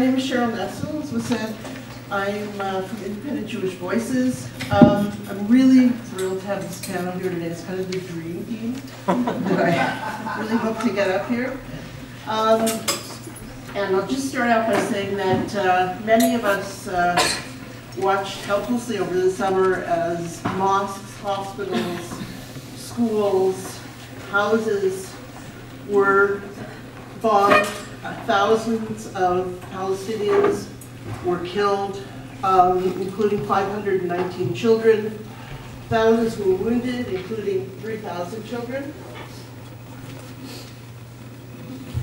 name is Sheryl Nestel, as was said. I'm from Independent Jewish Voices. I'm really thrilled to have this panel here today. It's kind of the dream team that I really hope to get up here. And I'll just start out by saying that many of us watched helplessly over the summer as mosques, hospitals, schools, houses were bombed. Thousands of Palestinians were killed, including 519 children. Thousands were wounded, including 3,000 children.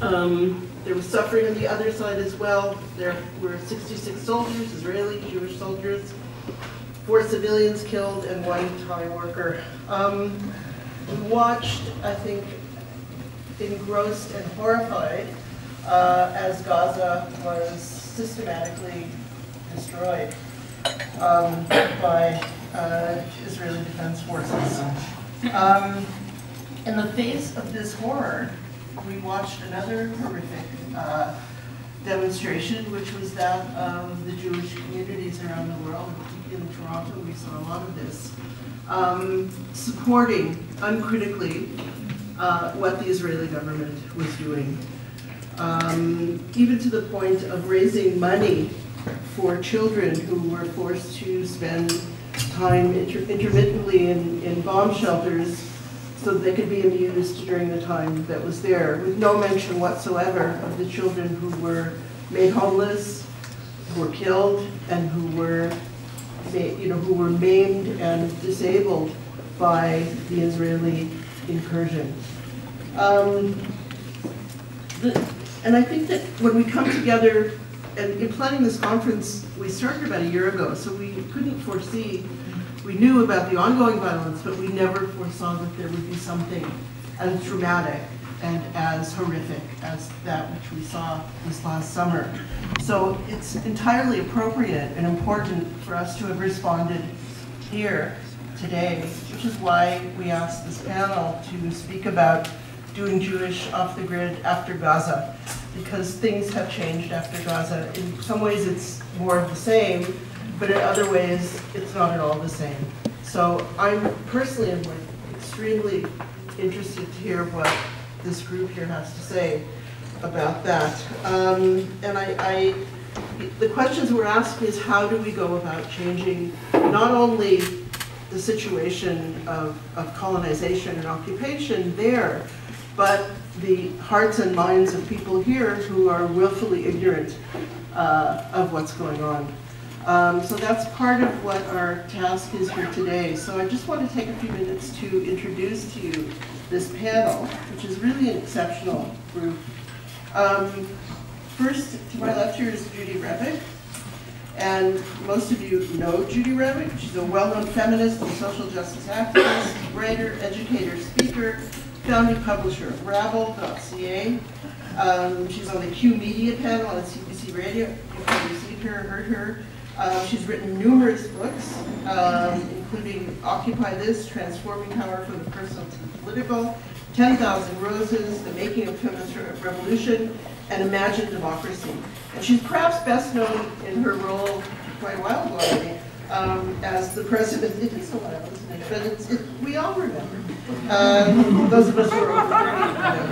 There was suffering on the other side as well. There were 66 soldiers, Israeli, Jewish soldiers, 4 civilians killed, and 1 Thai worker. We watched, I think, engrossed and horrified as Gaza was systematically destroyed by Israeli Defense Forces. In the face of this horror, we watched another horrific demonstration, which was that of the Jewish communities around the world. In Toronto, we saw a lot of this, supporting uncritically what the Israeli government was doing. Even to the point of raising money for children who were forced to spend time intermittently in bomb shelters so that they could be amused during the time that was there, with no mention whatsoever of the children who were made homeless, who were killed, and who were maimed and disabled by the Israeli incursion. And I think that when we come together, and in planning this conference, we started about a year ago, so we couldn't foresee, we knew about the ongoing violence, but we never foresaw that there would be something as dramatic and as horrific as that which we saw this last summer. So it's entirely appropriate and important for us to have responded here today, which is why we asked this panel to speak about doing Jewish off the grid after Gaza, because things have changed after Gaza. In some ways it's more of the same, but in other ways it's not at all the same. So I'm personally extremely interested to hear what this group here has to say about that. And the questions we're asking is, how do we go about changing not only the situation of colonization and occupation there, but the hearts and minds of people here who are willfully ignorant of what's going on. So that's part of what our task is here today. So I just want to take a few minutes to introduce to you this panel, which is really an exceptional group. First, to my left here is Judy Rebick. And most of you know Judy Rebick. She's a well-known feminist and social justice activist, writer, educator, speaker, founding publisher of rabble.ca. She's on the Q Media panel on CBC Radio. You've probably seen her, heard her. She's written numerous books, including Occupy This, Transforming Power from the Personal to the Political, 10,000 Roses, The Making of Feminist Revolution, and Imagine Democracy. And she's perhaps best known in her role quite a while ago already, as the president. It is a while, isn't it? But we all remember. Those of us who are over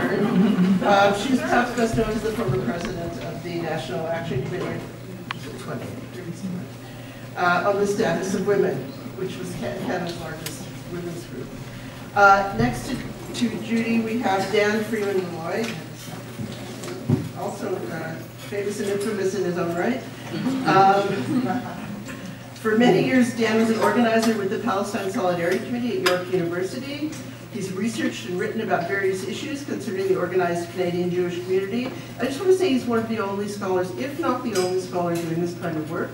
30 remember. She's perhaps best known as the former president of the National Action Committee on the Status of Women, which was Canada's largest women's group. Next to Judy, we have Dan Freeman-Maloy, also famous and infamous in his own right. For many years, Dan was an organizer with the Palestine Solidarity Committee at York University. He's researched and written about various issues concerning the organized Canadian Jewish community. I just want to say he's one of the only scholars, if not the only scholar, doing this kind of work,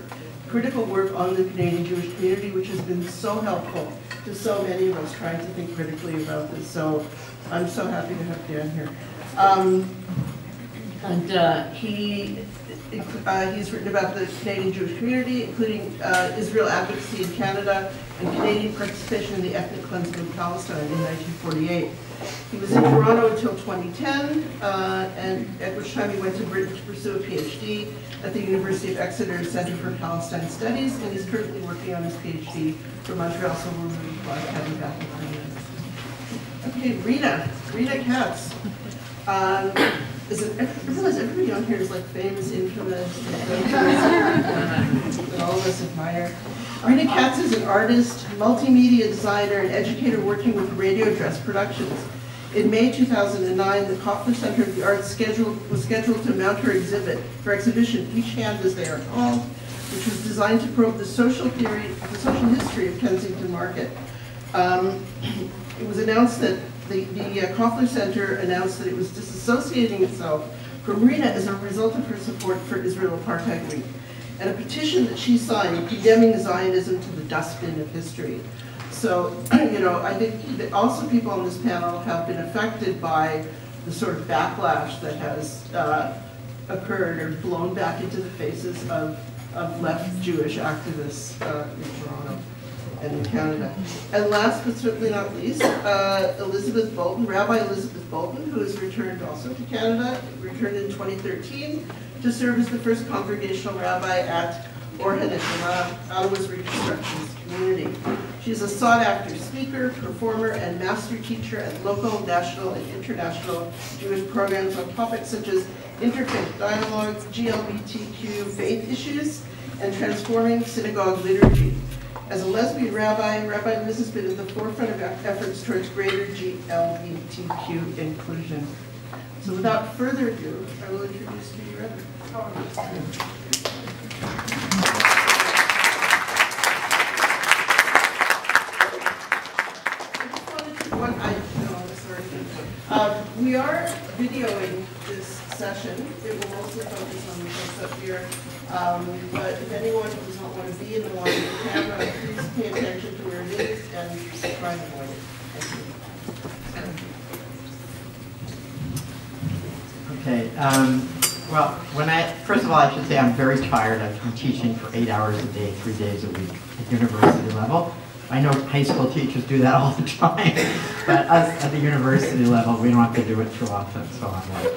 critical work on the Canadian Jewish community, which has been so helpful to so many of us trying to think critically about this. So I'm so happy to have Dan here. He's written about the Canadian Jewish community, including Israel advocacy in Canada and Canadian participation in the ethnic cleansing of Palestine in 1948. He was in Toronto until 2010, and at which time he went to Britain to pursue a PhD at the University of Exeter Centre for Palestine Studies, and he's currently working on his PhD from Montreal, so we're really glad to have him back in 3 minutes. Okay, Reena Katz. I realize everybody on here is like famous, infamous, that all of us admire. Reena Katz is an artist, multimedia designer, and educator working with Radio Dress Productions. In May 2009, the Kaufman Center of the Arts was scheduled to mount her exhibition, Each Hand as They Are Called, which was designed to probe the social history of Kensington Market. It was announced that the Kaufman Center announced that it was disassociating itself from Reena as a result of her support for Israel Apartheid Week, and a petition that she signed condemning Zionism to the dustbin of history. So, you know, I think that also people on this panel have been affected by the sort of backlash that has occurred or blown back into the faces of left Jewish activists in Toronto and in Canada. And last but certainly not least, Elizabeth Bolton, Rabbi Elizabeth Bolton, who has returned also to Canada, returned in 2013 to serve as the first congregational rabbi at Or HaNeshama, Ottawa's Reconstructionist community. She is a sought-after speaker, performer, and master teacher at local, national, and international Jewish programs on topics such as interfaith dialogue, GLBTQ faith issues, and transforming synagogue liturgy. As a lesbian rabbi, Rabbi Liz has been at the forefront of efforts towards greater GLBTQ inclusion. So without further ado, I will introduce Judy Rebick. We are videoing this session. It will mostly focus on the folks up here. But if anyone does not want to be in the line of the camera, please pay attention to where it is and try and avoid it. Thank you. Okay. Well, first of all, I should say I'm very tired. I've been teaching for 8 hours a day, 3 days a week at university level. I know high school teachers do that all the time, but us at the university level, we don't have to do it too often, so I'm like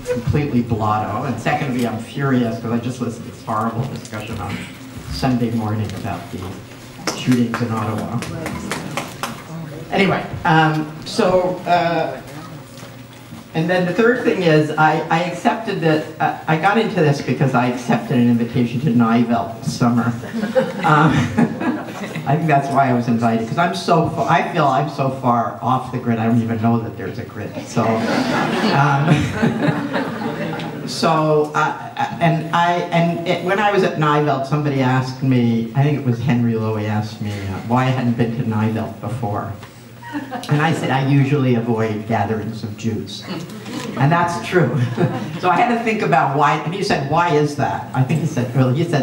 completely blotto. And secondly, I'm furious because I just listened to this horrible discussion on Sunday morning about the shootings in Ottawa. Anyway, and then the third thing is I accepted that, I got into this because I accepted an invitation to NIVEL this summer. I think that's why I was invited, because I feel I'm so far off the grid, I don't even know that there's a grid. So, when I was at NIVEL, somebody asked me, I think it was Henry Lowy asked me why I hadn't been to NIVEL before. And I said, I usually avoid gatherings of Jews. And that's true. So I had to think about why, and he said, why is that? I think he said,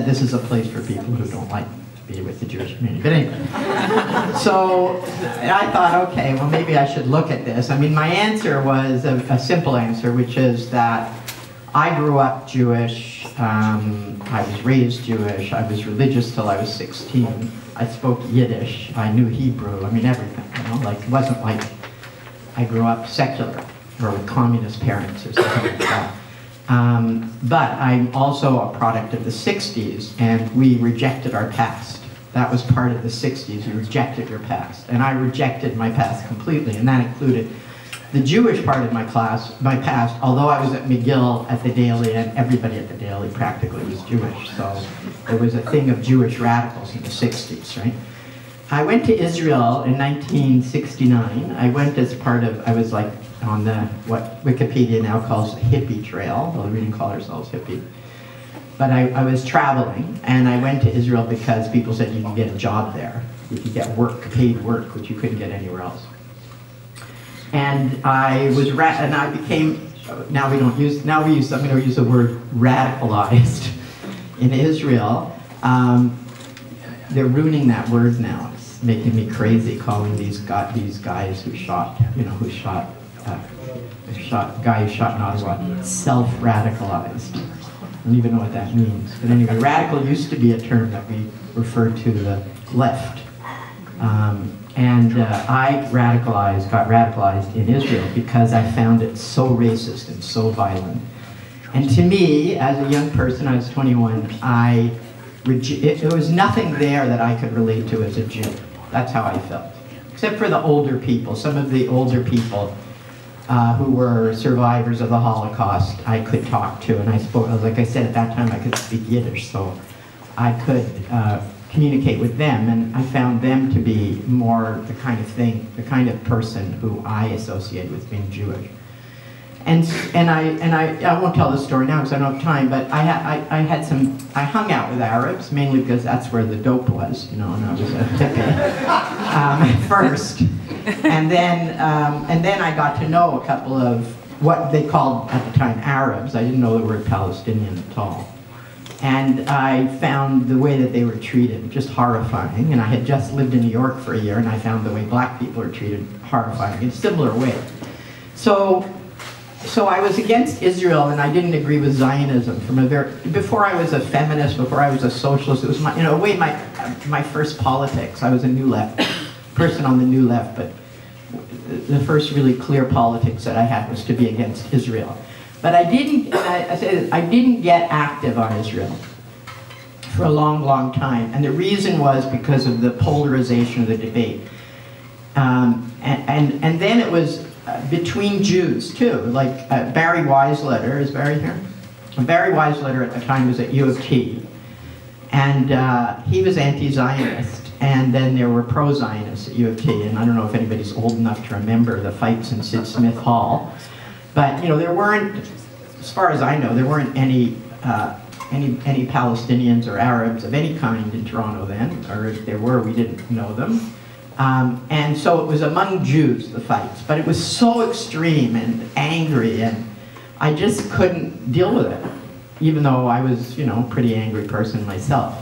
this is a place for people who don't like to be with the Jewish community. But anyway, so I thought, okay, well maybe I should look at this. I mean, my answer was a simple answer, which is that I grew up Jewish, I was raised Jewish, I was religious till I was 16. I spoke Yiddish, I knew Hebrew, I mean everything, you know, like it wasn't like I grew up secular or with communist parents or something like that. But I'm also a product of the 60s, and we rejected our past. That was part of the 60s, you rejected your past. And I rejected my past completely, and that included the Jewish part of my past, although I was at McGill at the Daily, and everybody at the Daily practically was Jewish, so there was a thing of Jewish radicals in the 60s, right? I went to Israel in 1969. I went as part of, I was like on the, what Wikipedia now calls the hippie trail, though we didn't call ourselves hippie. But I was traveling, and I went to Israel because people said you can get a job there. You could get work, paid work, which you couldn't get anywhere else. And I was, and I became, now we use, I'm going to use the word radicalized in Israel. They're ruining that word now. It's making me crazy calling these guys who shot, guy who shot in Ottawa, self-radicalized. I don't even know what that means. But anyway, radical used to be a term that we referred to the left. I got radicalized in Israel because I found it so racist and so violent. And to me, as a young person, I was 21, there was nothing there that I could relate to as a Jew. That's how I felt. Except for the older people, some of the older people who were survivors of the Holocaust, I could talk to. And I spoke, like I said, at that time I could speak Yiddish, so I could communicate with them. And I found them to be more the kind of person who I associate with being Jewish. And I won't tell the story now because I don't have time, but I hung out with Arabs, mainly because that's where the dope was, and I was a hippie at first. And then I got to know a couple of what they called at the time Arabs. I didn't know the word Palestinian at all. And I found the way that they were treated just horrifying. And I had just lived in New York for a year, and I found the way black people are treated horrifying in a similar way. So I was against Israel, and I didn't agree with Zionism before I was a feminist, before I was a socialist. It was my first politics. I was a New Left person on the New Left, but the first really clear politics that I had was to be against Israel. But I didn't get active on Israel for a long, long time, and the reason was because of the polarization of the debate. And then it was between Jews too, like Barry Weisletter, is Barry here? Barry Weisletter at the time was at U of T, and he was anti-Zionist, and then there were pro-Zionists at U of T, and I don't know if anybody's old enough to remember the fights in Sid Smith Hall, but there weren't, as far as I know, there weren't any Palestinians or Arabs of any kind in Toronto then, or if there were, we didn't know them. And so it was among Jews, the fights, but it was so extreme and angry, and I just couldn't deal with it, even though I was, a pretty angry person myself.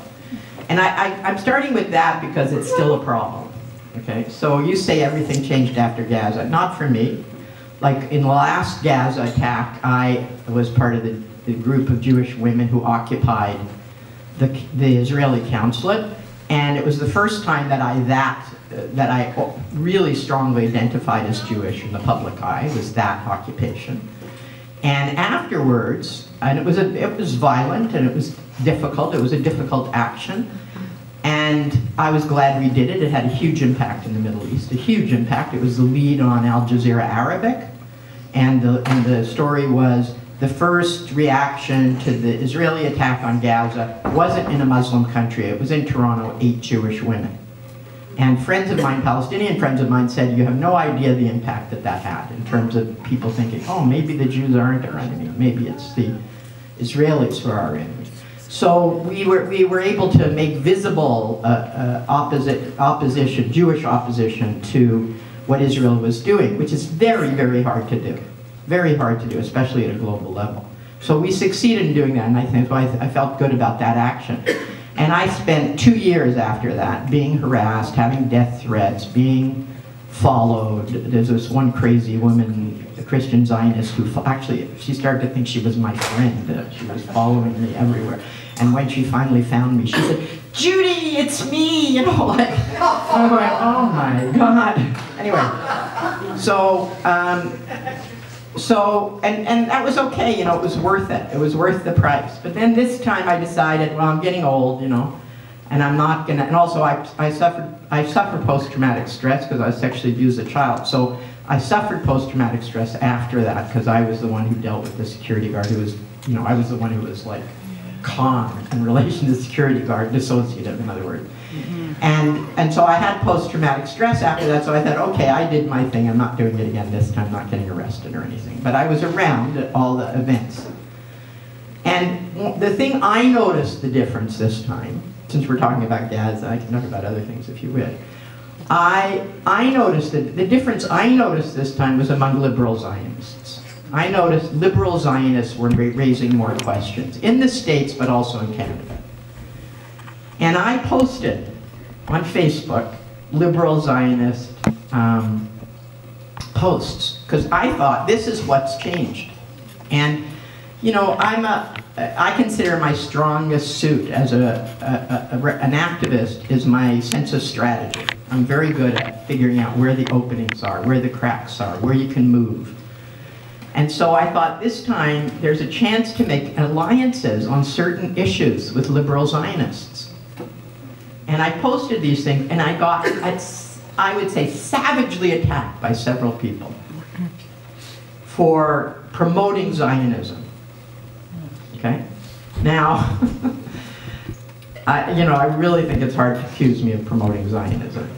And I'm starting with that because it's still a problem, okay? So you say everything changed after Gaza. Not for me. Like in the last Gaza attack, I was part of the group of Jewish women who occupied the Israeli consulate, and it was the first time that I really strongly identified as Jewish in the public eye, was that occupation. And afterwards, and it was violent and it was difficult, it was a difficult action, and I was glad we did it. It had a huge impact in the Middle East, a huge impact. It was the lead on Al Jazeera Arabic, and the story was the first reaction to the Israeli attack on Gaza wasn't in a Muslim country, it was in Toronto, 8 Jewish women. And friends of mine, Palestinian friends of mine, said, you have no idea the impact that had in terms of people thinking, oh, maybe the Jews aren't our enemy, maybe it's the Israelis who are our enemy. So we were able to make visible opposition, Jewish opposition to what Israel was doing, which is very, very hard to do. Very hard to do, especially at a global level. So we succeeded in doing that, and I think I felt good about that action. And I spent 2 years after that being harassed, having death threats, being followed. There's this one crazy woman, a Christian Zionist, who actually, she started to think she was my friend. She was following me everywhere. And when she finally found me, she said, Judy, it's me, I'm like, oh my God. Anyway, and that was okay, it was worth it. It was worth the price. But then this time I decided, well, I'm getting old, and I'm not gonna, and also I suffered post-traumatic stress because I was sexually abused as a child. So I suffered post-traumatic stress after that because I was the one who dealt with the security guard who was, I was the one who was like calm in relation to the security guard, dissociative in other words. And so I had post-traumatic stress after that, so I thought, okay, I did my thing, I'm not doing it again this time, not getting arrested or anything. But I was around at all the events. And the thing I noticed the difference this time, since we're talking about Gaza, I can talk about other things if you wish. I noticed that the difference I noticed this time was among liberal Zionists. I noticed liberal Zionists were raising more questions, in the States, but also in Canada. And I posted on Facebook liberal Zionist posts, because I thought this is what's changed. And I consider my strongest suit as an activist is my sense of strategy. I'm very good at figuring out where the openings are, where the cracks are, where you can move. And so I thought this time there's a chance to make alliances on certain issues with liberal Zionists. And I posted these things, and I got, I would say, savagely attacked by several people for promoting Zionism. Okay? Now, I really think it's hard to accuse me of promoting Zionism.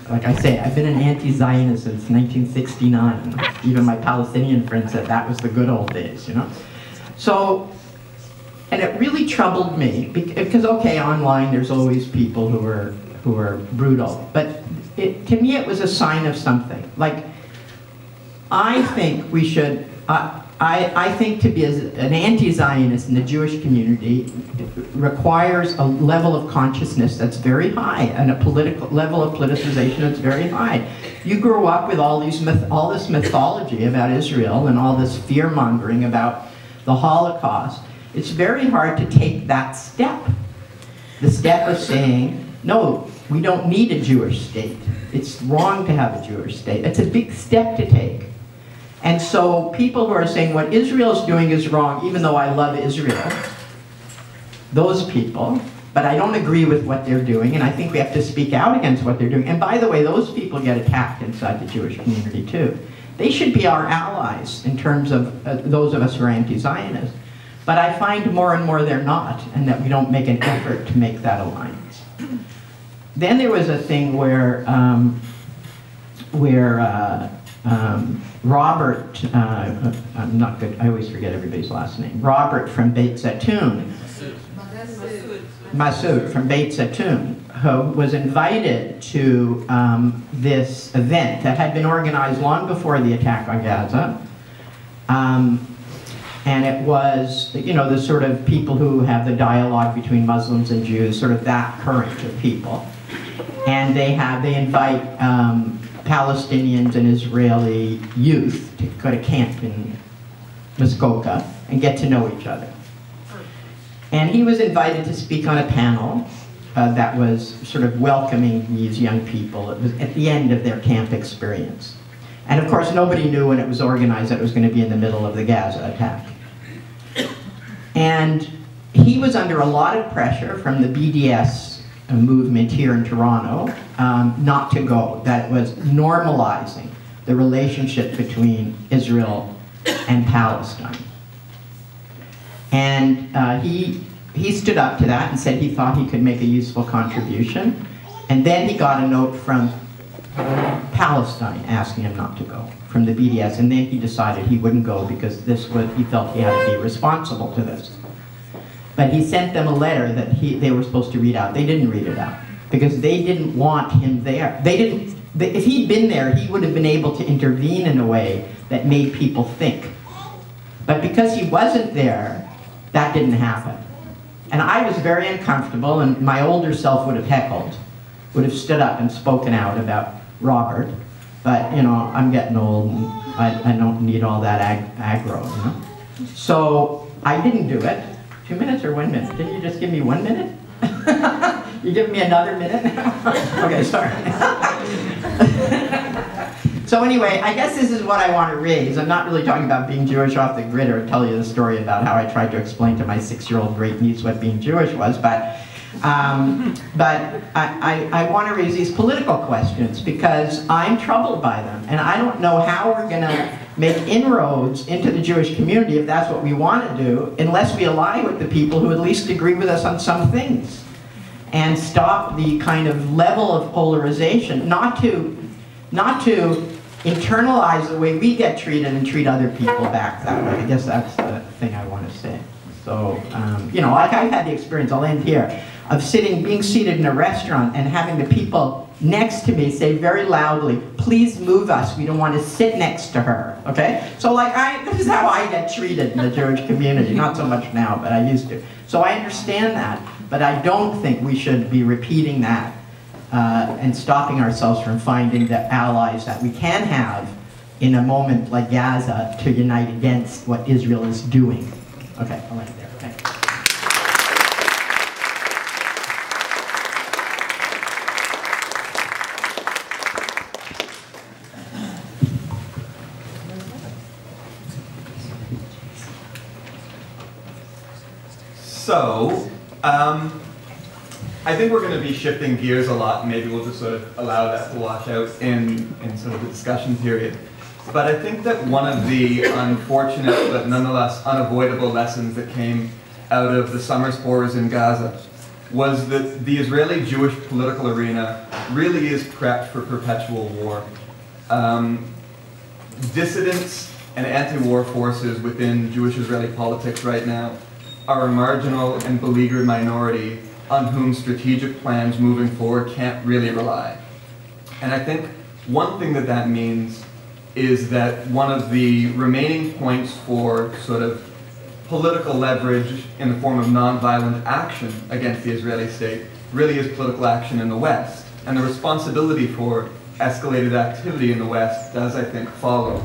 Like I say, I've been an anti-Zionist since 1969. Even my Palestinian friends said that was the good old days, you know? So, and it really troubled me, because okay, online there's always people who are brutal, but to me it was a sign of something. Like, I think we should, I think to be an anti-Zionist in the Jewish community requires a level of consciousness that's very high, and a political level of politicization that's very high. You grow up with all this mythology about Israel and all this fear-mongering about the Holocaust. It's very hard to take that step. The step of saying, no, we don't need a Jewish state. It's wrong to have a Jewish state. It's a big step to take. And so people who are saying what Israel's doing is wrong, even though I love Israel, those people, but I don't agree with what they're doing, and I think we have to speak out against what they're doing. And by the way, those people get attacked inside the Jewish community too. They should be our allies in terms of those of us who are anti-Zionist. But I find more and more they're not, and that we don't make an effort to make that alliance. Then there was a thing where Robert, I'm not good, I always forget everybody's last name. Robert from Beit Zaitun, Masood from Beit Zaitun, who was invited to this event that had been organized long before the attack on Gaza. And it was, the sort of people who have the dialogue between Muslims and Jews, sort of that current of people. And they invite Palestinians and Israeli youth to go to camp in Muskoka and get to know each other. And he was invited to speak on a panel that was sort of welcoming these young people. It was at the end of their camp experience. And of course, nobody knew when it was organized that it was going to be in the middle of the Gaza attack. And he was under a lot of pressure from the BDS movement here in Toronto not to go. That was normalizing the relationship between Israel and Palestine. And he stood up to that and said he thought he could make a useful contribution. And then he got a note from Palestine asking him not to go, from the BDS, and then he decided he wouldn't go because he felt he had to be responsible to this. But he sent them a letter that they were supposed to read out. They didn't read it out because they didn't want him there. If he'd been there, he would have been able to intervene in a way that made people think. But because he wasn't there, that didn't happen. And I was very uncomfortable, and my older self would have heckled, would have stood up and spoken out about Robert. But, I'm getting old, and I don't need all that aggro, So I didn't do it. 2 minutes or 1 minute? Didn't you just give me 1 minute? You give me another minute? Okay, sorry. So anyway, I guess this is what I want to raise. I'm not really talking about being Jewish off the grid or tell you the story about how I tried to explain to my 6-year-old great niece what being Jewish was, but I want to raise these political questions because I'm troubled by them, and I don't know how we're going to make inroads into the Jewish community if that's what we want to do, unless we ally with the people who at least agree with us on some things, and stop the kind of level of polarization, not to internalize the way we get treated and treat other people back that way. I guess that's the thing I want to say. So, like I've had the experience, I'll end here, of being seated in a restaurant and having the people next to me say very loudly, please move us, we don't want to sit next to her, okay? So this is how I get treated in the Jewish community, not so much now, but I used to. So I understand that, but I don't think we should be repeating that and stopping ourselves from finding the allies that we can have in a moment like Gaza to unite against what Israel is doing. Okay, I'll end there. Thanks. So, I think we're going to be shifting gears a lot, and maybe we'll just sort of allow that to wash out in sort of the discussion period. But I think that one of the unfortunate but nonetheless unavoidable lessons that came out of the summer wars in Gaza was that the Israeli Jewish political arena really is prepped for perpetual war. Dissidents and anti-war forces within Jewish Israeli politics right now are a marginal and beleaguered minority on whom strategic plans moving forward can't really rely. And I think one thing that that means is that one of the remaining points for sort of political leverage in the form of nonviolent action against the Israeli state really is political action in the West. And the responsibility for escalated activity in the West does, I think, follow.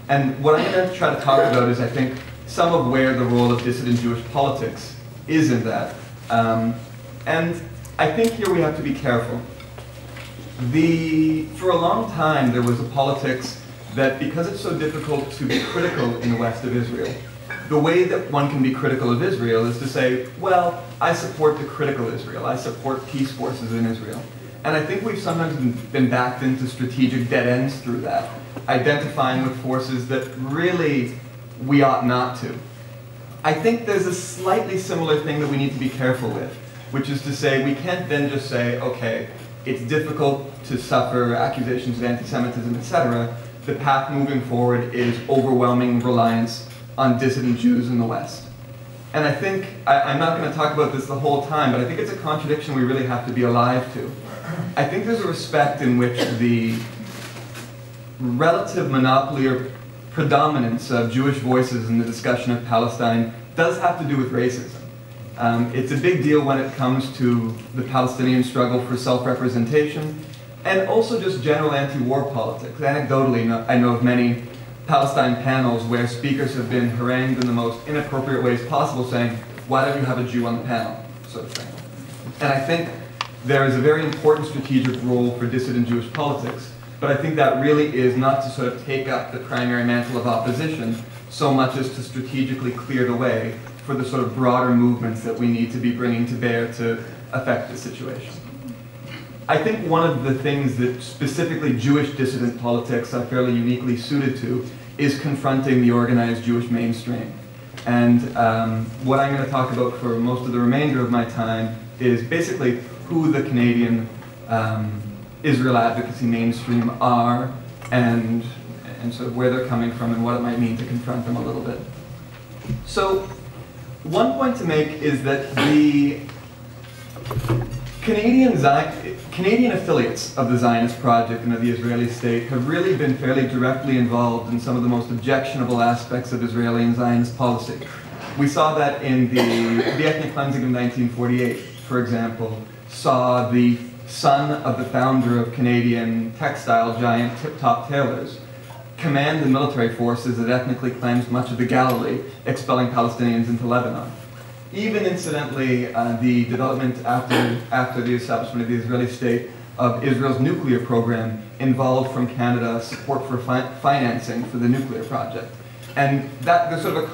And what I'm going to try to talk about is, I think, some of where the role of dissident Jewish politics is in that. And I think here we have to be careful. For a long time, there was a politics that, because it's so difficult to be critical in the West of Israel, the way that one can be critical of Israel is to say, well, I support the critical Israel. I support peace forces in Israel. And I think we've sometimes been backed into strategic dead ends through that, identifying with forces that really we ought not to. I think there's a slightly similar thing that we need to be careful with, which is to say we can't then just say, okay, it's difficult to suffer accusations of anti-Semitism, etc. The path moving forward is overwhelming reliance on dissident Jews in the West. And I think, I'm not going to talk about this the whole time, but I think it's a contradiction we really have to be alive to. I think there's a respect in which the relative monopoly or predominance of Jewish voices in the discussion of Palestine does have to do with racism. It's a big deal when it comes to the Palestinian struggle for self-representation, and also just general anti-war politics. Anecdotally, I know of many Palestine panels where speakers have been harangued in the most inappropriate ways possible, saying, why don't you have a Jew on the panel, sort of thing. And I think there is a very important strategic role for dissident Jewish politics, but I think that really is not to sort of take up the primary mantle of opposition so much as to strategically clear the way for the sort of broader movements that we need to be bringing to bear to affect the situation. I think one of the things that specifically Jewish dissident politics are fairly uniquely suited to is confronting the organized Jewish mainstream. And what I'm going to talk about for most of the remainder of my time is basically who the Canadian Israel advocacy mainstream are and sort of where they're coming from and what it might mean to confront them a little bit. So one point to make is that the Canadian affiliates of the Zionist project and of the Israeli state have really been fairly directly involved in some of the most objectionable aspects of Israeli and Zionist policy. We saw that in the ethnic cleansing of 1948, for example, saw the son of the founder of Canadian textile giant Tip Top Tailors command the military forces that ethnically cleansed much of the Galilee, expelling Palestinians into Lebanon. Even incidentally, the development after the establishment of the Israeli state of Israel's nuclear program involved from Canada support for financing for the nuclear project. And that there's sort of a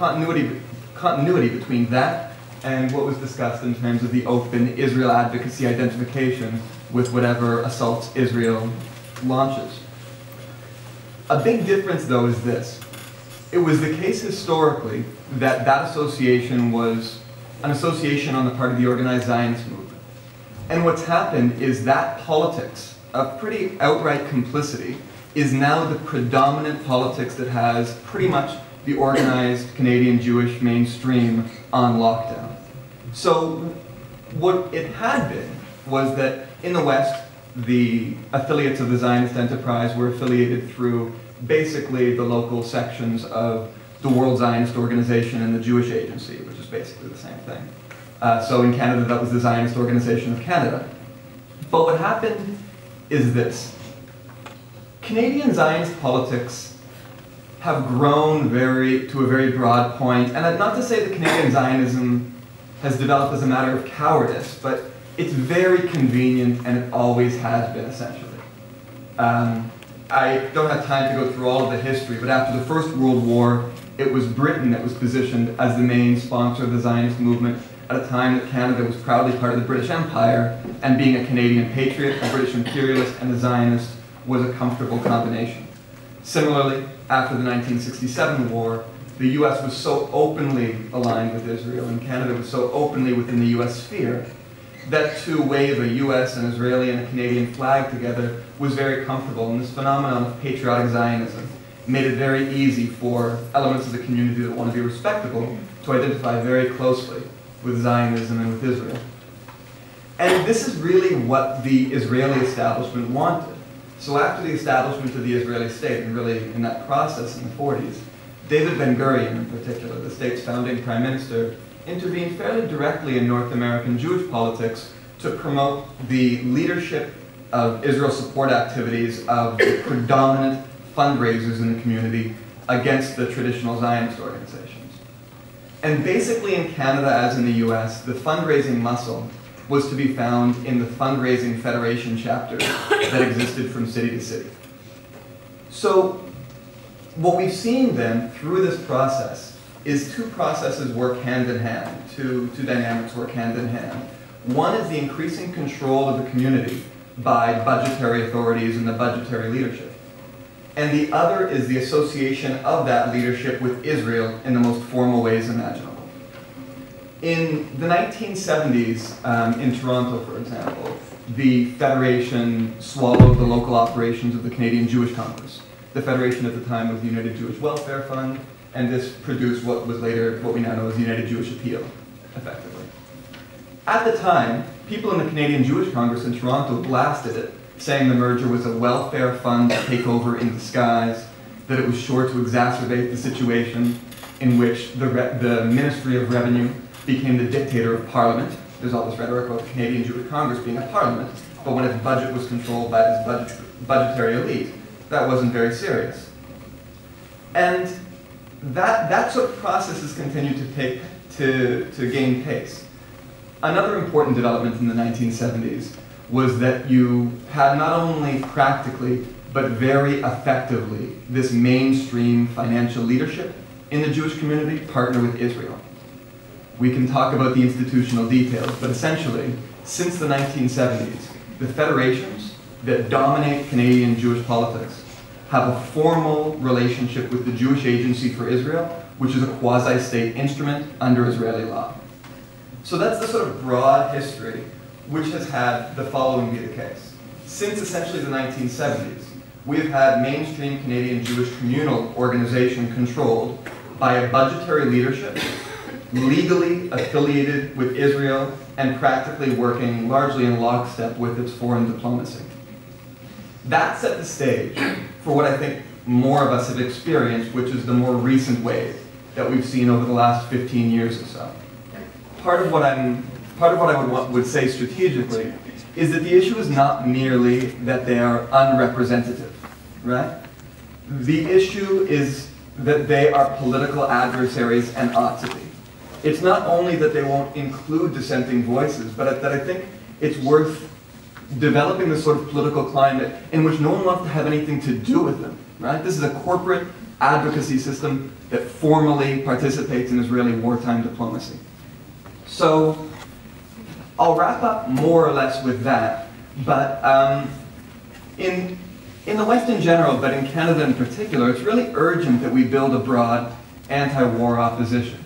continuity between that and what was discussed in terms of the open Israel advocacy identification with whatever assaults Israel launches. A big difference, though, is this. It was the case historically that that association was an association on the part of the organized Zionist movement. And what's happened is that politics of pretty outright complicity is now the predominant politics that has pretty much the organized Canadian Jewish mainstream on lockdown. So what it had been was that in the West, the affiliates of the Zionist enterprise were affiliated through basically the local sections of the World Zionist Organization and the Jewish Agency, which is basically the same thing. So in Canada, that was the Zionist Organization of Canada. But what happened is this. Canadian Zionist politics have grown to a very broad point, and not to say that Canadian Zionism has developed as a matter of cowardice, but it's very convenient, and it always has been, essentially. I don't have time to go through all of the history, but after the First World War, it was Britain that was positioned as the main sponsor of the Zionist movement at a time that Canada was proudly part of the British Empire, and being a Canadian patriot, a British imperialist, and a Zionist was a comfortable combination. Similarly, after the 1967 war, the US was so openly aligned with Israel, and Canada was so openly within the US sphere, that to wave a US, an Israeli, and a Canadian flag together was very comfortable, and this phenomenon of patriotic Zionism made it very easy for elements of the community that want to be respectable to identify very closely with Zionism and with Israel. And this is really what the Israeli establishment wanted. So after the establishment of the Israeli state, and really in that process in the 40s, David Ben-Gurion in particular, the state's founding prime minister, intervened fairly directly in North American Jewish politics to promote the leadership of Israel support activities of the predominant fundraisers in the community against the traditional Zionist organizations. And basically in Canada, as in the US, the fundraising muscle was to be found in the fundraising federation chapters that existed from city to city. So what we've seen then through this process is two processes work hand in hand, two dynamics work hand in hand. One is the increasing control of the community by budgetary authorities and the budgetary leadership. And the other is the association of that leadership with Israel in the most formal ways imaginable. In the 1970s, in Toronto, for example, the Federation swallowed the local operations of the Canadian Jewish Congress. The Federation at the time was the United Jewish Welfare Fund, and this produced what was later, what we now know as the United Jewish Appeal, effectively. At the time, people in the Canadian Jewish Congress in Toronto blasted it, saying the merger was a welfare fund takeover in disguise, that it was sure to exacerbate the situation in which the Ministry of Revenue became the dictator of Parliament. There's all this rhetoric about the Canadian Jewish Congress being a parliament, but when its budget was controlled by this budgetary elite, that wasn't very serious. And that sort of process has continued to gain pace. Another important development in the 1970s was that you had not only practically, but very effectively, this mainstream financial leadership in the Jewish community partner with Israel. We can talk about the institutional details, but essentially, since the 1970s, the federations that dominate Canadian Jewish politics have a formal relationship with the Jewish Agency for Israel, which is a quasi-state instrument under Israeli law. So that's the sort of broad history which has had the following be the case. Since essentially the 1970s, we have had mainstream Canadian Jewish communal organization controlled by a budgetary leadership, legally affiliated with Israel, and practically working largely in lockstep with its foreign diplomacy. That set the stage for what I think more of us have experienced, which is the more recent wave that we've seen over the last 15 years or so. Part of what I would say strategically is that the issue is not merely that they are unrepresentative, right? The issue is that they are political adversaries and ought to be. It's not only that they won't include dissenting voices, but that I think it's worth developing this sort of political climate in which no one wants to have anything to do with them, right? This is a corporate advocacy system that formally participates in Israeli wartime diplomacy. So I'll wrap up more or less with that, but in the West in general, but in Canada in particular, it's really urgent that we build a broad anti-war opposition.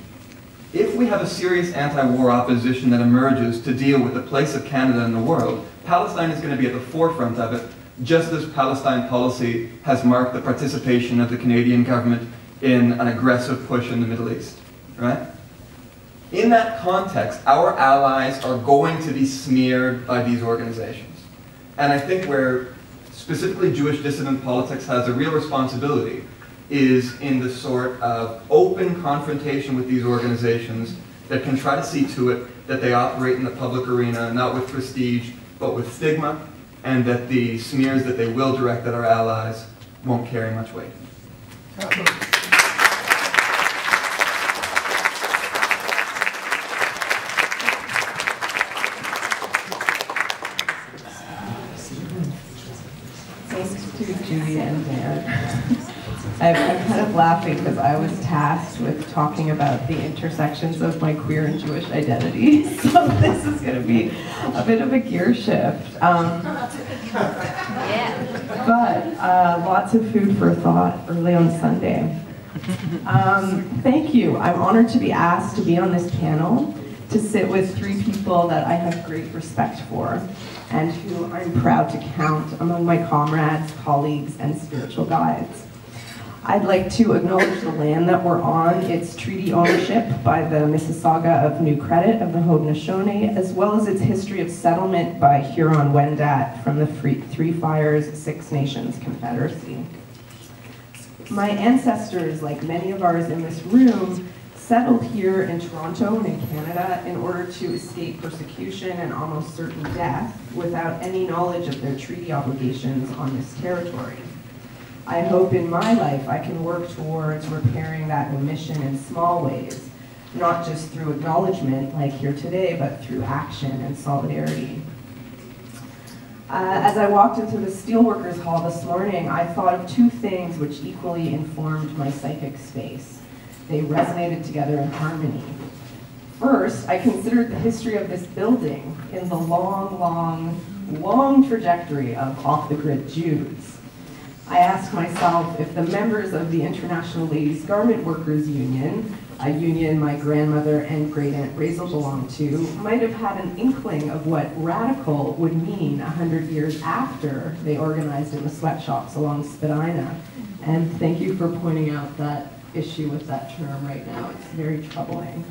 If we have a serious anti-war opposition that emerges to deal with the place of Canada in the world, Palestine is going to be at the forefront of it, just as Palestine policy has marked the participation of the Canadian government in an aggressive push in the Middle East, right? In that context, our allies are going to be smeared by these organizations. And I think where specifically Jewish dissident politics has a real responsibility is in the sort of open confrontation with these organizations that can try to see to it that they operate in the public arena, not with prestige, but with stigma, and that the smears that they will direct at our allies won't carry much weight. Thanks to Judy and Dan. I'm kind of laughing because I was tasked with talking about the intersections of my queer and Jewish identity, so this is going to be a bit of a gear shift. But lots of food for thought early on Sunday. Thank you. I'm honored to be asked to be on this panel, to sit with three people that I have great respect for, and who I'm proud to count among my comrades, colleagues, and spiritual guides. I'd like to acknowledge the land that we're on, its treaty ownership by the Mississauga of New Credit of the Haudenosaunee, as well as its history of settlement by Huron-Wendat from the Three Fires Six Nations Confederacy. My ancestors, like many of ours in this room, settled here in Toronto and in Canada in order to escape persecution and almost certain death without any knowledge of their treaty obligations on this territory. I hope in my life I can work towards repairing that omission in small ways, not just through acknowledgement like here today, but through action and solidarity. As I walked into the Steelworkers Hall this morning, I thought of two things which equally informed my psychic space. They resonated together in harmony. First, I considered the history of this building in the long trajectory of off-the-grid Jews. I asked myself if the members of the International Ladies Garment Workers Union, a union my grandmother and great-aunt Razel belonged to, might have had an inkling of what radical would mean 100 years after they organized in the sweatshops along Spadina. And thank you for pointing out that issue with that term right now. It's very troubling.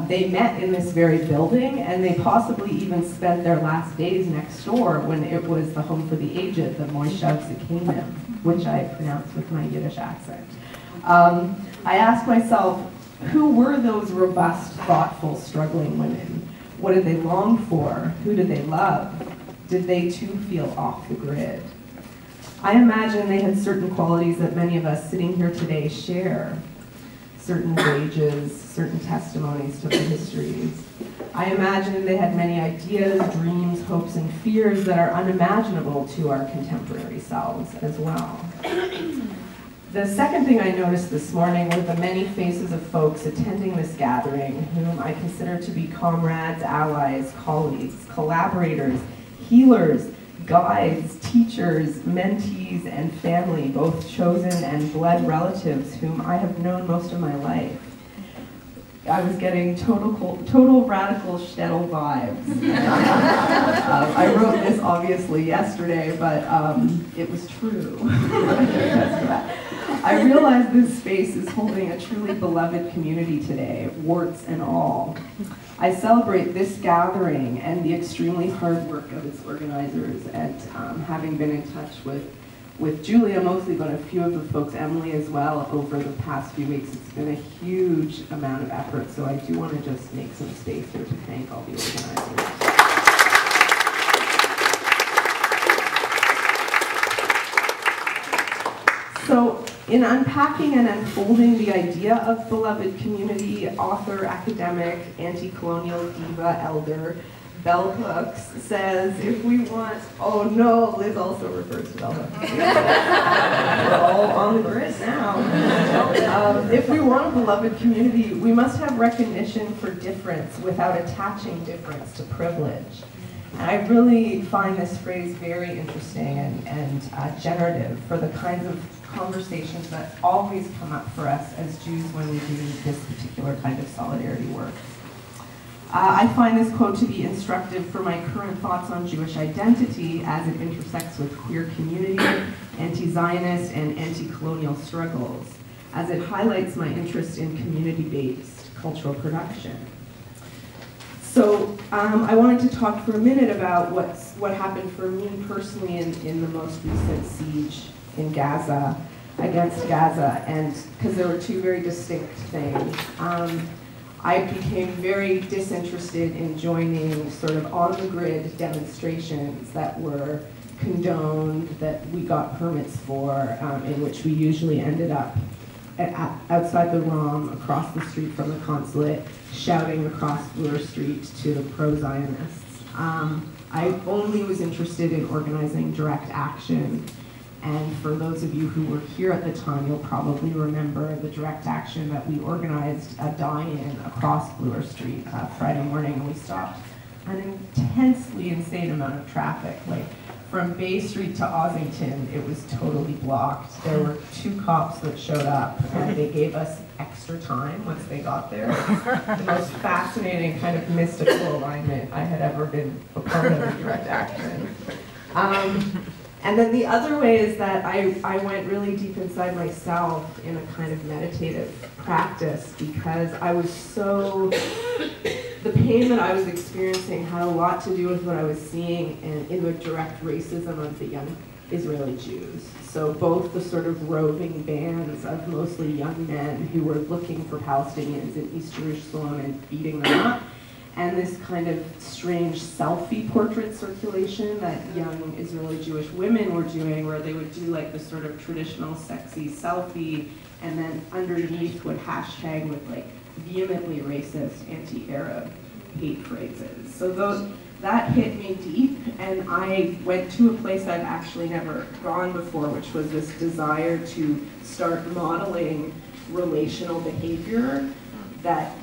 They met in this very building, and they possibly even spent their last days next door when it was the home for the aged, the Moishav Zakanim, which I pronounce with my Yiddish accent. I asked myself, who were those robust, thoughtful, struggling women? What did they long for? Who did they love? Did they too feel off the grid? I imagine they had certain qualities that many of us sitting here today share. Certain wages, certain testimonies to their histories. I imagine they had many ideas, dreams, hopes, and fears that are unimaginable to our contemporary selves as well. The second thing I noticed this morning were the many faces of folks attending this gathering, whom I consider to be comrades, allies, colleagues, collaborators, healers, guides, teachers, mentees, and family, both chosen and blood relatives whom I have known most of my life. I was getting total radical shtetl vibes. I wrote this obviously yesterday, but it was true. I realize this space is holding a truly beloved community today, warts and all. I celebrate this gathering and the extremely hard work of its organizers, and having been in touch with Julia mostly, but a few of the folks, Emily as well, over the past few weeks. It's been a huge amount of effort, so I do want to just make some space here to thank all the organizers. So, in unpacking and unfolding the idea of beloved community, author, academic, anti-colonial diva, elder, Bell Hooks says, if we want, oh no, Liz also refers to Bell Hooks. We're all on the grid now. If we want a beloved community, we must have recognition for difference without attaching difference to privilege. And I really find this phrase very interesting and generative for the kinds of conversations that always come up for us as Jews when we do this particular kind of solidarity work. I find this quote to be instructive for my current thoughts on Jewish identity as it intersects with queer community, anti-Zionist, and anti-colonial struggles, as it highlights my interest in community-based cultural production. So I wanted to talk for a minute about what happened for me personally in the most recent siege in Gaza, against Gaza, and because there were two very distinct things. I became very disinterested in joining sort of on-the-grid demonstrations that were condoned, that we got permits for, in which we usually ended up outside the ROM, across the street from the consulate, shouting across Bloor Street to the pro-Zionists. I only was interested in organizing direct action And for those of you who were here at the time, you'll probably remember the direct action that we organized a die-in across Bloor Street Friday morning, and we stopped an intensely insane amount of traffic. Like from Bay Street to Ossington, it was totally blocked. There were 2 cops that showed up, and they gave us extra time once they got there. The most fascinating kind of mystical alignment I had ever been a part of in direct action. And then the other way is that I went really deep inside myself in a kind of meditative practice, because I was so, the pain that I was experiencing had a lot to do with what I was seeing in the direct racism of the young Israeli Jews. So both the sort of roving bands of mostly young men who were looking for Palestinians in East Jerusalem and beating them up, and this kind of strange selfie portrait circulation that young Israeli Jewish women were doing, where they would do like the sort of traditional sexy selfie, and then underneath would hashtag with like vehemently racist, anti-Arab hate phrases. So that hit me deep, and I went to a place I've actually never gone before, which was this desire to start modeling relational behavior that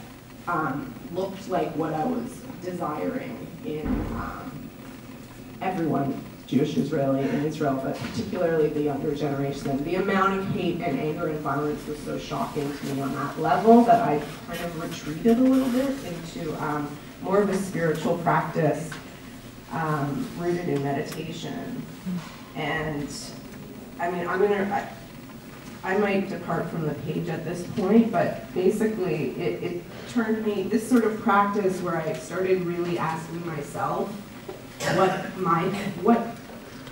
looked like what I was desiring in everyone, Jewish Israeli in Israel, but particularly the younger generation. The amount of hate and anger and violence was so shocking to me on that level that I kind of retreated a little bit into more of a spiritual practice rooted in meditation. And I mean, I might depart from the page at this point, but basically it turned me, this sort of practice where I started really asking myself what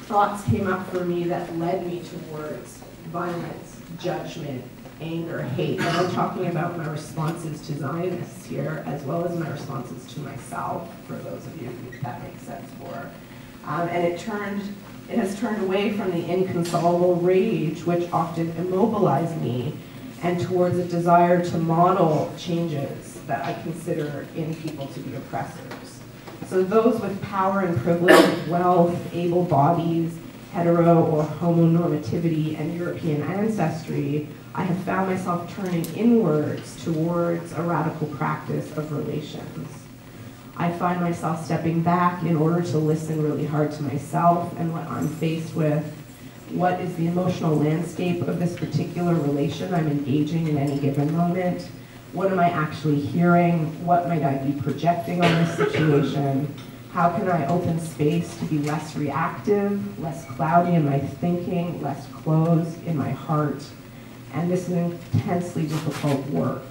thoughts came up for me that led me towards violence, judgment, anger, hate. And I'm talking about my responses to Zionists here, as well as my responses to myself, for those of you who that makes sense for. And it has turned away from the inconsolable rage, which often immobilized me, and towards a desire to model changes that I consider in people to be oppressors. So those with power and privilege, wealth, able bodies, hetero or homonormativity, and European ancestry, I have found myself turning inwards towards a radical practice of relations. I find myself stepping back in order to listen really hard to myself and what I'm faced with. What is the emotional landscape of this particular relation I'm engaging in any given moment? What am I actually hearing? What might I be projecting on this situation? How can I open space to be less reactive, less cloudy in my thinking, less closed in my heart? And this is intensely difficult work.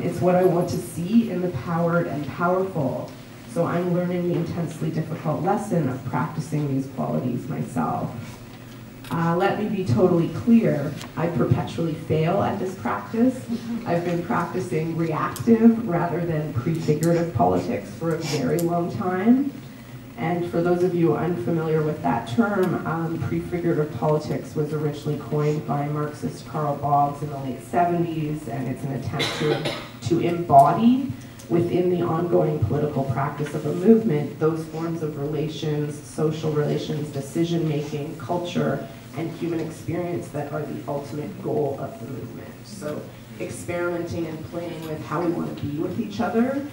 It's what I want to see in the powered and powerful. So I'm learning the intensely difficult lesson of practicing these qualities myself. Let me be totally clear, I perpetually fail at this practice. I've been practicing reactive rather than prefigurative politics for a very long time. And for those of you unfamiliar with that term, prefigurative politics was originally coined by Marxist Karl Boggs in the late 70s, and it's an attempt to embody within the ongoing political practice of a movement those forms of relations, social relations, decision-making, culture, and human experience that are the ultimate goal of the movement. So experimenting and playing with how we want to be with each other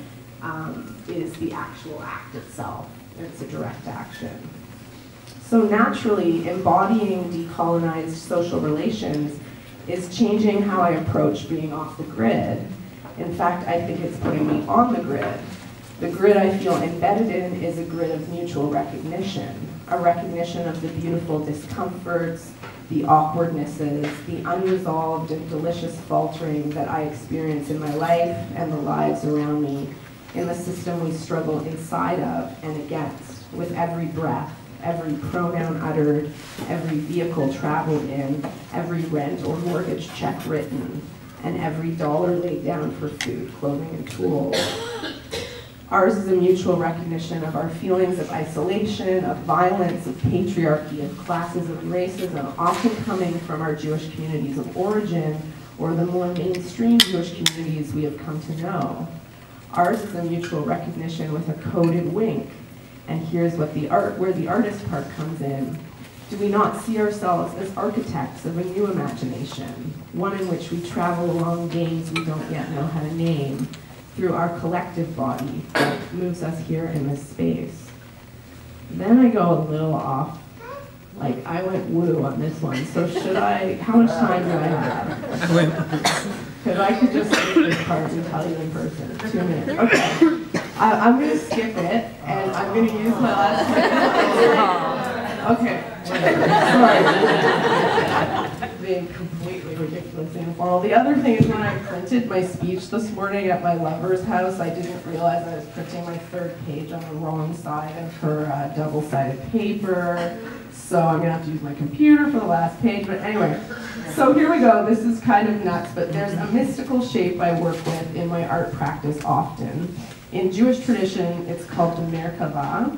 is the actual act itself. It's a direct action. So naturally, embodying decolonized social relations is changing how I approach being off the grid. In fact, I think it's putting me on the grid. The grid I feel embedded in is a grid of mutual recognition, a recognition of the beautiful discomforts, the awkwardnesses, the unresolved and delicious faltering that I experience in my life and the lives around me, in the system we struggle inside of and against, with every breath, every pronoun uttered, every vehicle traveled in, every rent or mortgage check written, and every dollar laid down for food, clothing, and tools. Ours is a mutual recognition of our feelings of isolation, of violence, of patriarchy, of classism, and racism, often coming from our Jewish communities of origin or the more mainstream Jewish communities we have come to know. Ours is a mutual recognition with a coded wink. And here's what where the artist part comes in. Do we not see ourselves as architects of a new imagination, one in which we travel along games we don't yet know how to name, through our collective body that moves us here in this space? Then I go a little off. Like, I went woo on this one, so how much time do I have? Because I could just skip this part and tell you in person. 2 minutes. Okay. I'm going to skip it, and I'm going to use my last Okay. Sorry. Being completely ridiculously informal. The other thing is, when I printed my speech this morning at my lover's house, I didn't realize I was printing my 3rd page on the wrong side of her double-sided paper. So I'm gonna have to use my computer for the last page, but anyway. So here we go, this is kind of nuts, but there's a mystical shape I work with in my art practice often. In Jewish tradition, it's called the Merkava.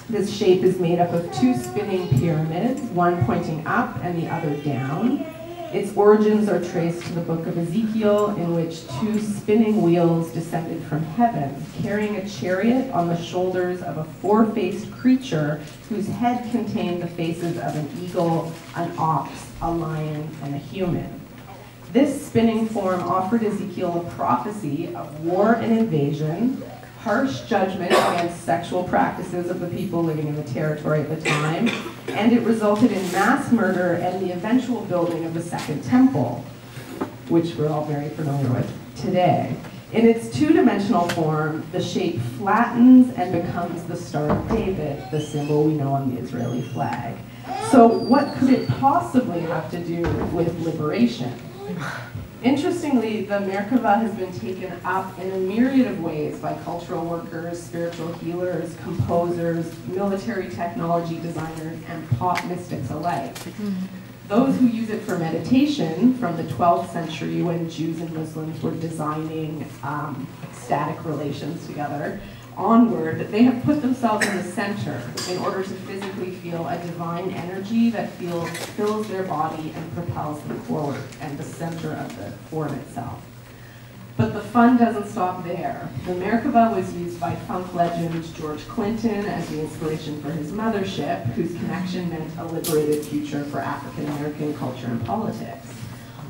This shape is made up of 2 spinning pyramids, one pointing up and the other down. Its origins are traced to the book of Ezekiel, in which 2 spinning wheels descended from heaven, carrying a chariot on the shoulders of a 4-faced creature whose head contained the faces of an eagle, an ox, a lion, and a human. This spinning form offered Ezekiel a prophecy of war and invasion, harsh judgment against sexual practices of the people living in the territory at the time, and it resulted in mass murder and the eventual building of the Second Temple, which we're all very familiar with today. In its 2-dimensional form, the shape flattens and becomes the Star of David, the symbol we know on the Israeli flag. So what could it possibly have to do with liberation? Interestingly, the Merkava has been taken up in a myriad of ways by cultural workers, spiritual healers, composers, military technology designers, and pop mystics alike. Those who use it for meditation from the 12th century, when Jews and Muslims were designing static relations together, onward, they have put themselves in the center in order to physically feel a divine energy that fills their body and propels them forward, and the center of the form itself. But the fun doesn't stop there. The Merkava was used by funk legend George Clinton as the inspiration for his mothership, whose connection meant a liberated future for African American culture and politics.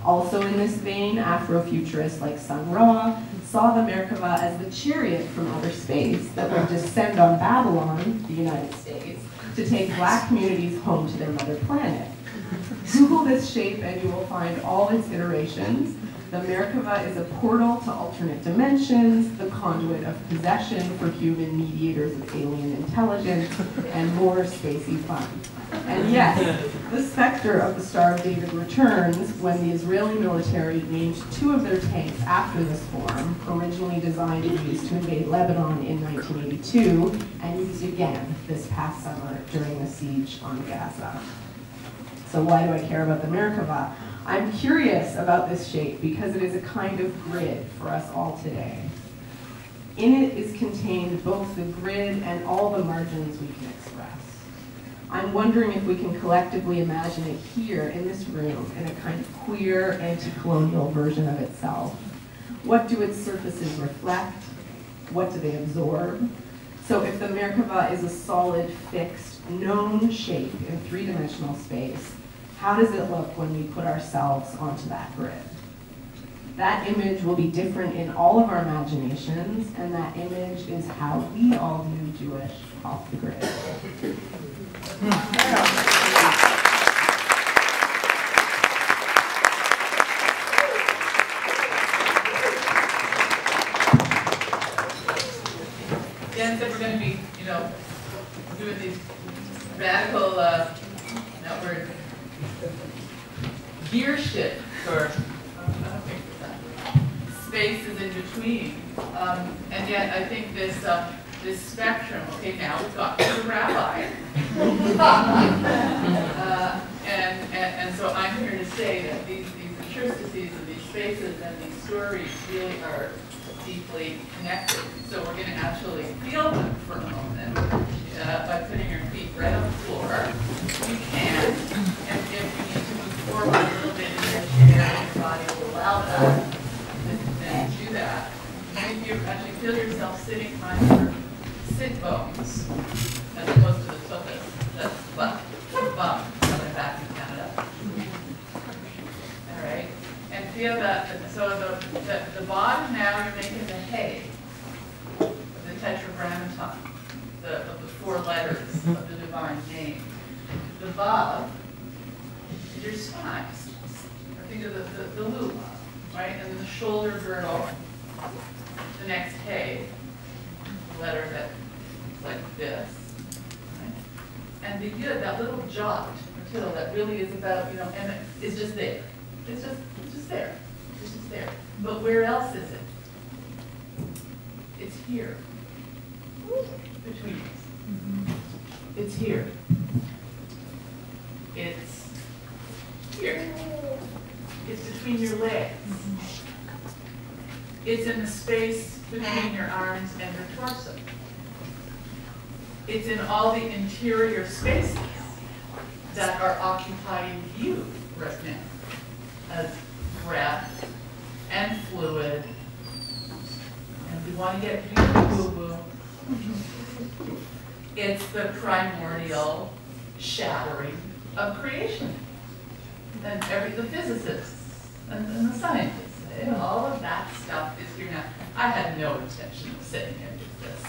Also in this vein, Afrofuturists like Sun Ra saw the Merkava as the chariot from outer space that would descend on Babylon, the United States, to take Black communities home to their mother planet. Google this shape and you will find all its iterations. The Merkava is a portal to alternate dimensions, the conduit of possession for human mediators of alien intelligence, and more spacey fun. And yes, the specter of the Star of David returns when the Israeli military named 2 of their tanks after this form, originally designed and used to invade Lebanon in 1982, and used again this past summer during the siege on Gaza. So why do I care about the Merkava? I'm curious about this shape because it is a kind of grid for us all today. In it is contained both the grid and all the margins we can express. I'm wondering if we can collectively imagine it here in this room in a kind of queer, anti-colonial version of itself. What do its surfaces reflect? What do they absorb? So if the Merkava is a solid, fixed, known shape in 3-dimensional space, how does it look when we put ourselves onto that grid? That image will be different in all of our imaginations, and that image is how we all view Jewish off the grid. Dan said we're going to be, doing these radical, outward gear shift or spaces in between, and yet I think this this spectrum. Okay, now we've got the Rabbi, and so I'm here to say that these interstices of these spaces and these stories really are deeply connected. So we're going to actually feel them for a moment by putting your feet right on the floor. You can, and if you need to move forward a little bit in your chair, your body will allow that, then do that. And if you actually feel yourself sitting on your sit bones, as opposed to the sofas, that's left. bum, coming back in Canada. All right, and feel that, so the bottom now you're making the hay, the tetragrammaton, of the 4 letters of the divine name. The vav is your spine. Or think of the lula, right? And then the shoulder girdle, the next hay, the letter that's like this. Right? And the yud, that little jot or tittle that really is about, you know, and it's just there. It's just there. It's just there. But where else is it? It's here. Between us. It's here. It's here. It's between your legs. It's in the space between your arms and your torso. It's in all the interior spaces that are occupying you right now as breath and fluid. And we want to get boo-boo. It's the primordial shattering of creation. And the physicists and the scientists, all of that stuff is here now. I had no intention of saying any of this.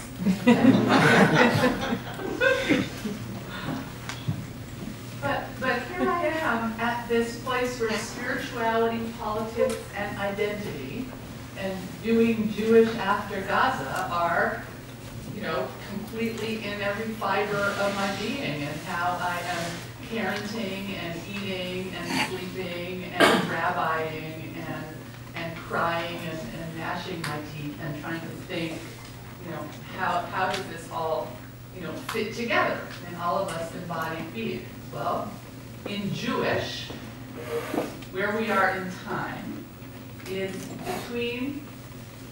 But here I am at this place where spirituality, politics, and identity, and doing Jewish after Gaza are, you know, completely in every fiber of my being, and how I am parenting and eating and sleeping and rabbiing and crying and gnashing my teeth and trying to think, you know, how does this all, you know, fit together in all of us embodied beings? Well, in Jewish, where we are in time is between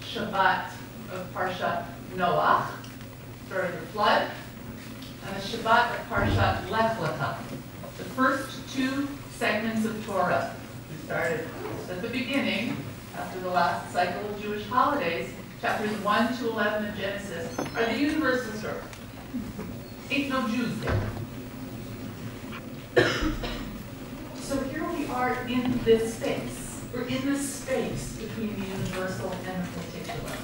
Shabbat of Parshat Noach, story of the flood, and the Shabbat of Parshat Lech Lecha, the first 2 segments of Torah. We started at the beginning, after the last cycle of Jewish holidays. Chapters 1 to 11 of Genesis are the universal story. Ain't no Jews there. So here we are in this space. We're in this space between the universal and the particular.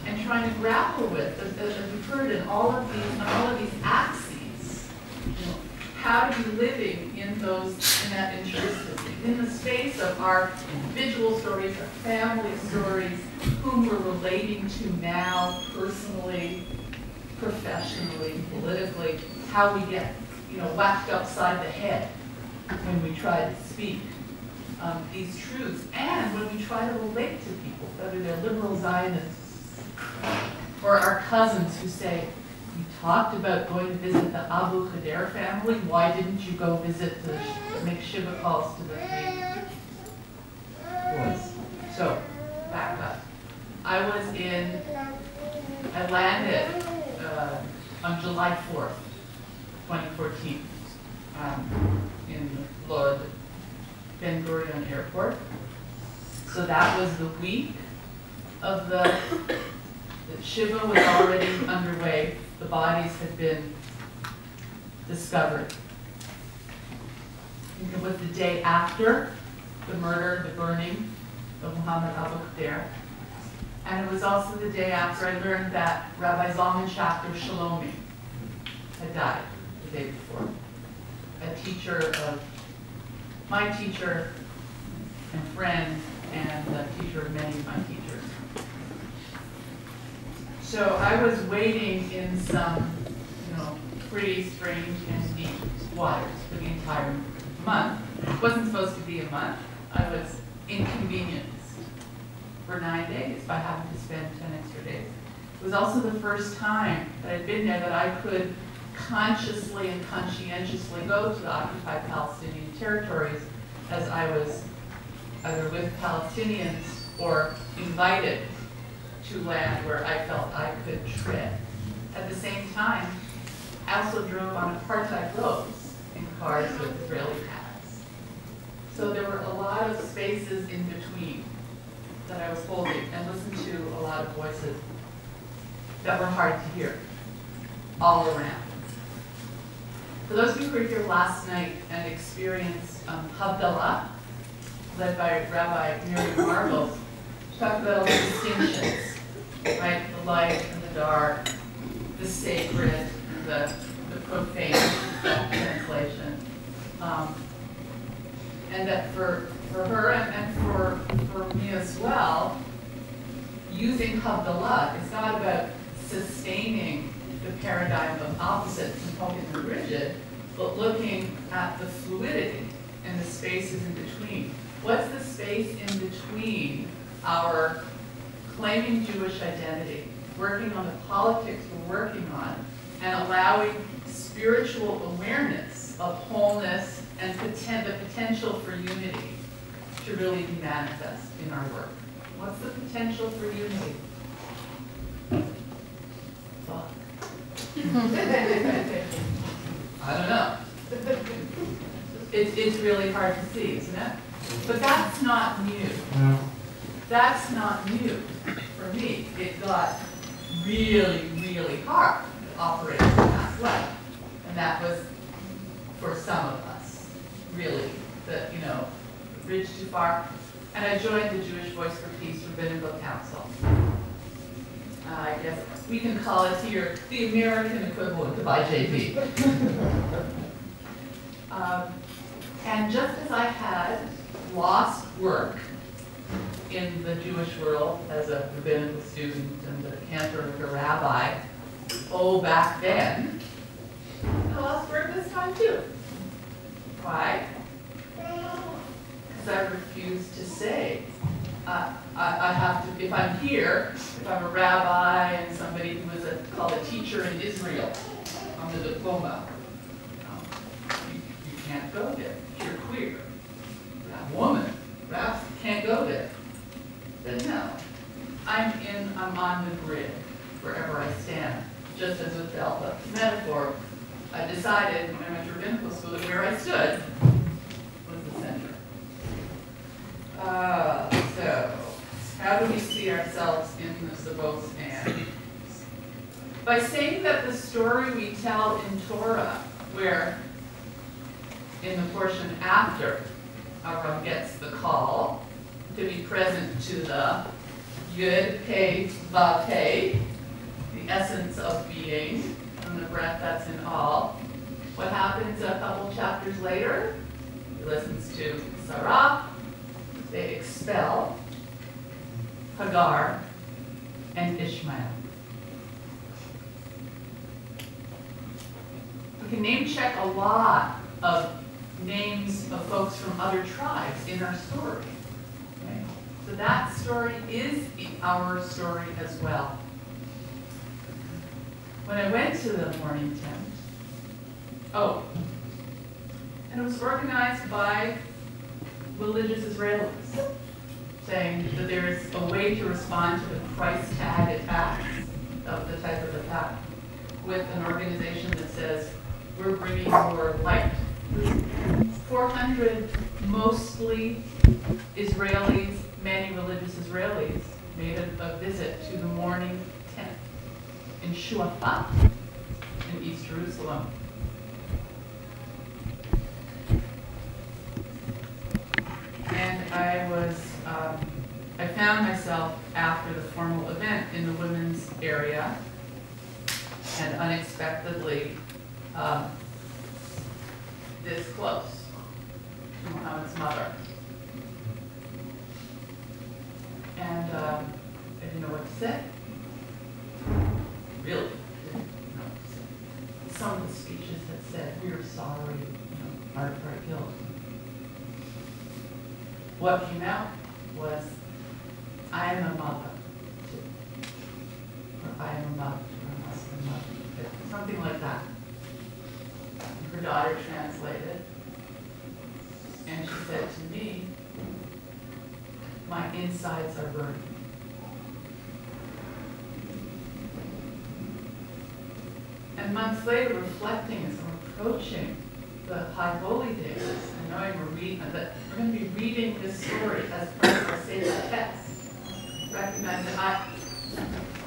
And trying to grapple with, as we've heard in all of these axes, you know, how to be living in that intricacy, in the space of our individual stories, our family stories, whom we're relating to now, personally, professionally, politically, how we get, you know, whacked upside the head when we try to speak these truths, and when we try to relate to people, whether they're liberal Zionists or our cousins who say, you talked about going to visit the Abu Khader family, why didn't you go visit make Shiva calls to the 3 boys? So, back up. I landed on July 4th, 2014, in Lod Ben Gurion Airport. So that was the week of the Shiva was already underway. The bodies had been discovered. It was the day after the murder, the burning of Muhammad Abu Khader. And it was also the day after I learned that Rabbi Zalman Schachter Shalomi had died the day before. A teacher of my teacher and friend, and a teacher of many of my teachers. So I was waiting in some, you know, pretty strange and deep waters for the entire month. It wasn't supposed to be a month. I was inconvenienced for 9 days by having to spend 10 extra days. It was also the first time that I'd been there that I could consciously and conscientiously go to the occupied Palestinian territories, as I was either with Palestinians or invited to land where I felt I could tread. At the same time, I also drove on apartheid roads in cars with Israeli pads. So there were a lot of spaces in between that I was holding and listened to a lot of voices that were hard to hear all around. For those of you who were here last night and experienced Havdalah, led by Rabbi Miriam Marbles, talked about all the distinctions, right? The light and the dark, the sacred, the profane, that translation. And that for her and for me as well, using Havdalah is not about sustaining the paradigm of opposites and holding them rigid, but looking at the fluidity and the spaces in between. What's the space in between our claiming Jewish identity, working on the politics we're working on, and allowing spiritual awareness of wholeness and the potential for unity to really be manifest in our work? What's the potential for unity? Fuck. I don't know. It's really hard to see, isn't it? But that's not new. That's not new for me. It got really, really hard to operate in that way. And that was, for some of us, really, the bridge too far. And I joined the Jewish Voice for Peace Rabbinical Council. I guess we can call it here the American equivalent of IJV. And just as I had lost work in the Jewish world as a rabbinical student and the cantor of a rabbi, back then, I lost work this time too. Why? Because I refused to say. I have to, if I'm here, if I'm a rabbi and somebody who was called a teacher in Israel on the diploma, you can't go there. You're queer. You're a woman. Rabbis can't go there. Then no. I'm on the grid wherever I stand. Just as with the Alpha metaphor, I decided when I went to rabbinical school that where I stood was the center. So, how do we see ourselves in the verbose and? By saying that the story we tell in Torah, where in the portion after Avram gets the call to be present to the Yud, Pei, Vav, Pei, the essence of being, and the breath that's in all. What happens a couple chapters later? He listens to Sarah. They expel Hagar and Ishmael. We can name check a lot of names of folks from other tribes in our story. Okay? So that story is our story as well. When I went to the morning tent, and it was organized by religious Israelis, saying that there is a way to respond to the price tag attacks, of the type of attack, with an organization that says, we're bringing more light. 400 mostly Israelis, many religious Israelis, made a visit to the morning tent in Shuafat in East Jerusalem. And I found myself after the formal event in the women's area, and unexpectedly this close to Muhammad's mother. And I didn't know what to say. Really didn't know what to say. Some of the speeches that said, we're sorry, our guilt. What came out was, I am a mother too. Or I am a mother to my husband, mother. Something like that. Her daughter translated, and she said to me, my insides are burning. And months later, reflecting as I'm approaching the High Holy Days, and knowing that we're going to be reading this story as part of our sacred text, recognize that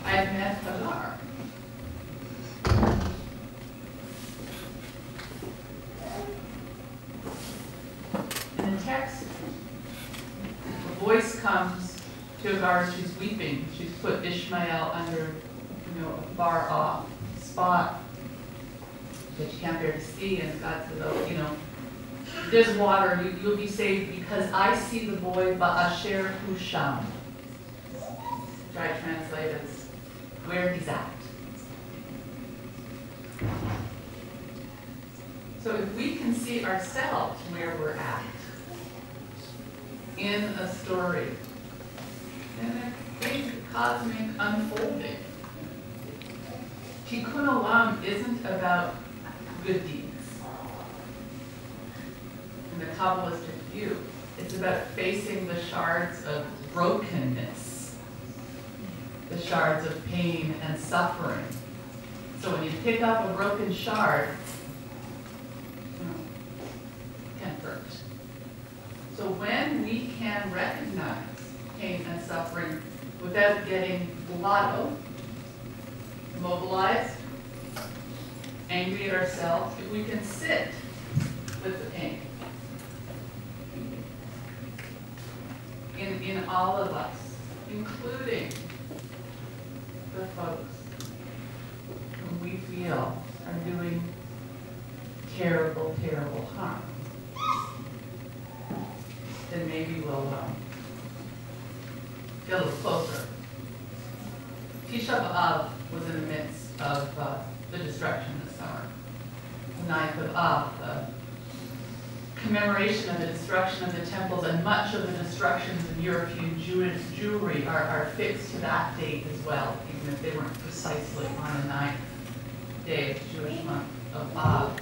I had met Hagar. comes to Agar, she's weeping. She's put Ishmael under, a far off spot that she can't bear to see, and God says, oh, there's water, you'll be saved because I see the boy Ba'asher Husham, which I translate as where he's at. So if we can see ourselves where we're at in a story, in a big cosmic unfolding, Tikkun Olam isn't about good deeds. In the Kabbalistic view, it's about facing the shards of brokenness, the shards of pain and suffering. So when you pick up a broken shard, it can hurt. So when we can recognize pain and suffering without getting blotto, mobilized, angry at ourselves, if we can sit with the pain in all of us, including the folks whom we feel are doing terrible, terrible harm, then maybe we'll get a little closer. Tisha B'Av was in the midst of the destruction this summer. The 9th of Av, the commemoration of the destruction of the temples, and much of the destructions in European Jewry are fixed to that date as well, even if they weren't precisely on the 9th day of the Jewish month of Av.